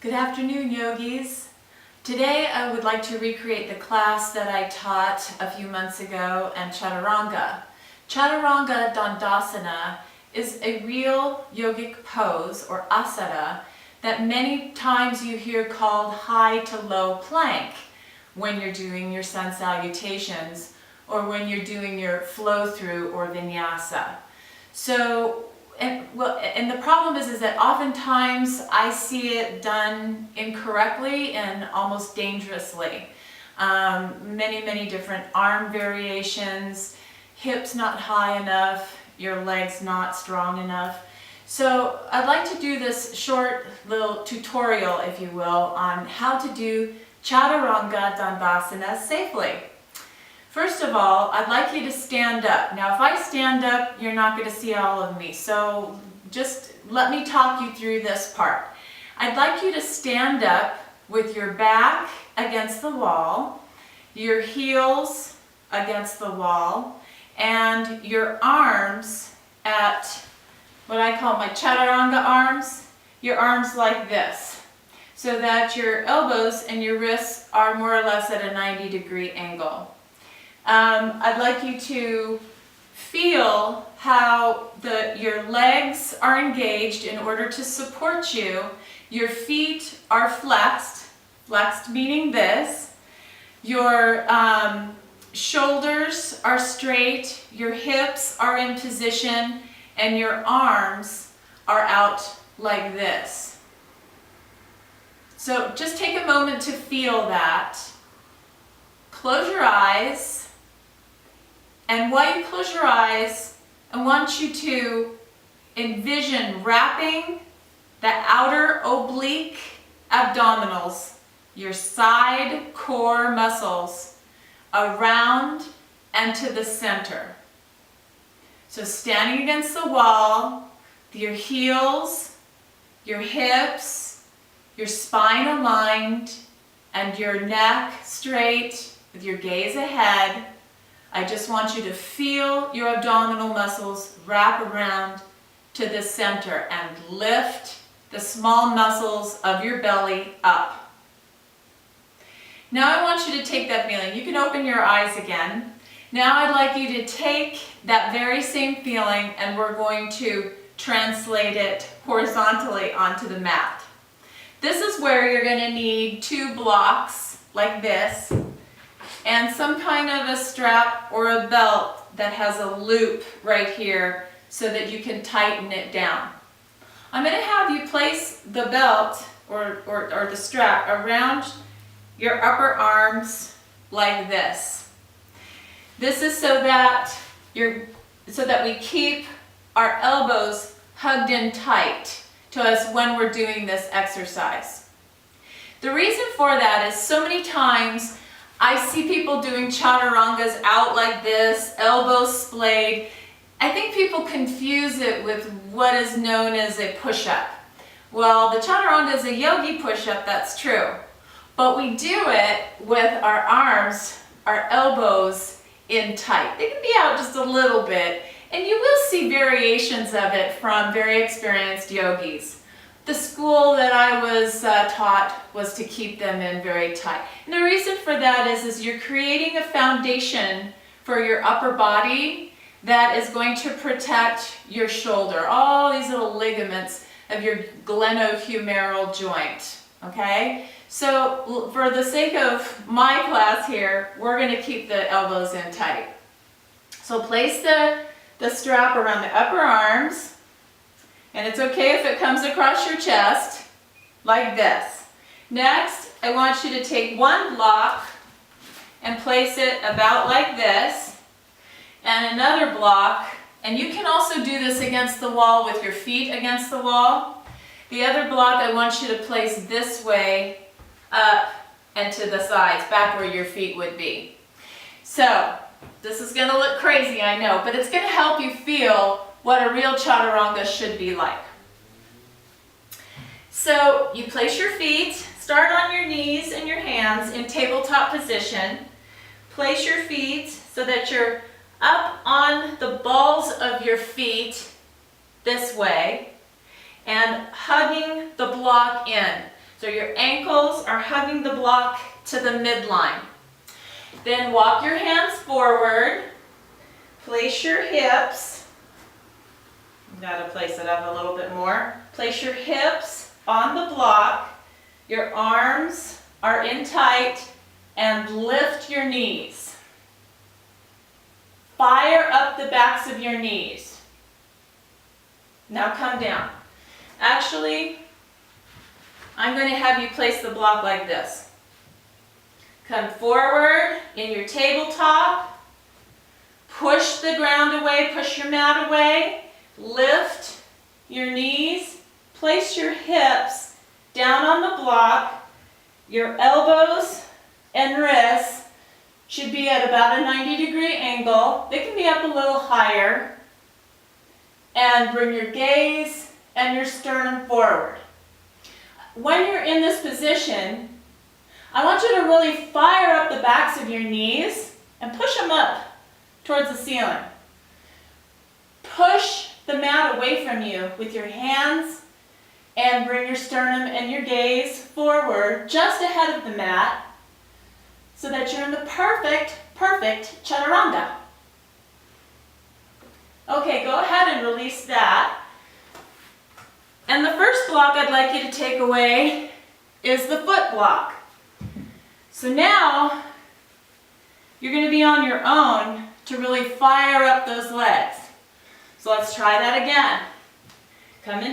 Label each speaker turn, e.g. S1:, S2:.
S1: Good afternoon, yogis. Today I would like to recreate the class that I taught a few months ago and Chaturanga. Chaturanga Dandasana is a real yogic pose or asana that many times you hear called high to low plank when you're doing your sun salutations or when you're doing your flow through or vinyasa. And the problem is that oftentimes I see it done incorrectly and almost dangerously. Many different arm variations, hips not high enough, your legs not strong enough. So I'd like to do this short little tutorial, if you will, on how to do Chaturanga Dandasana safely. First of all, I'd like you to stand up. Now, if I stand up, you're not going to see all of me, so just let me talk you through this part. I'd like you to stand up with your back against the wall, your heels against the wall, and your arms at what I call my Chaturanga arms, your arms like this, so that your elbows and your wrists are more or less at a 90-degree angle. I'd like you to feel how your legs are engaged in order to support you. Your feet are flexed meaning this. Your shoulders are straight, your hips are in position, and your arms are out like this. So just take a moment to feel that. Close your eyes. And while you close your eyes, I want you to envision wrapping the outer oblique abdominals, your side core muscles, around and to the center. So standing against the wall, your heels, your hips, your spine aligned, and your neck straight with your gaze ahead. I just want you to feel your abdominal muscles wrap around to the center and lift the small muscles of your belly up. Now I want you to take that feeling. You can open your eyes again. Now I'd like you to take that very same feeling and we're going to translate it horizontally onto the mat. This is where you're going to need 2 blocks like this, and some kind of a strap or a belt that has a loop right here so that you can tighten it down. I'm going to have you place the belt or the strap around your upper arms like this. This is so that we keep our elbows hugged in tight to us when we're doing this exercise. The reason for that is so many times I see people doing chaturangas out like this, elbows splayed. I think people confuse it with what is known as a push-up. Well, the chaturanga is a yogi push-up, that's true. But we do it with our arms, our elbows in tight. They can be out just a little bit, and you will see variations of it from very experienced yogis. The school that I was taught was to keep them in very tight. And the reason for that is you're creating a foundation for your upper body that is going to protect your shoulder, all these little ligaments of your glenohumeral joint, okay? So for the sake of my class here, we're going to keep the elbows in tight. So place the strap around the upper arms. And it's okay if it comes across your chest, like this. Next, I want you to take 1 block and place it about like this, and another block, and you can also do this against the wall with your feet against the wall. The other block I want you to place this way up and to the sides, back where your feet would be. So, this is going to look crazy, I know, but it's going to help you feel what a real chaturanga should be like. So you place your feet, start on your knees and your hands in tabletop position. Place your feet so that you're up on the balls of your feet this way and hugging the block in. So your ankles are hugging the block to the midline. Then walk your hands forward. Place your hips. You gotta place it up a little bit more. Place your hips on the block. Your arms are in tight and lift your knees. Fire up the backs of your knees. Now come down. Actually, I'm going to have you place the block like this. Come forward in your tabletop. Push the ground away, push your mat away. Lift your knees. Place your hips down on the block. Your elbows and wrists should be at about a 90-degree angle. They can be up a little higher. And bring your gaze and your sternum forward. When you're in this position, I want you to really fire up the backs of your knees and push them up towards the ceiling. Push the mat away from you with your hands and bring your sternum and your gaze forward just ahead of the mat so that you're in the perfect chaturanga. Okay, go ahead and release that. And the first block I'd like you to take away is the foot block. So now you're going to be on your own to really fire up those legs. So let's try that again. Come in.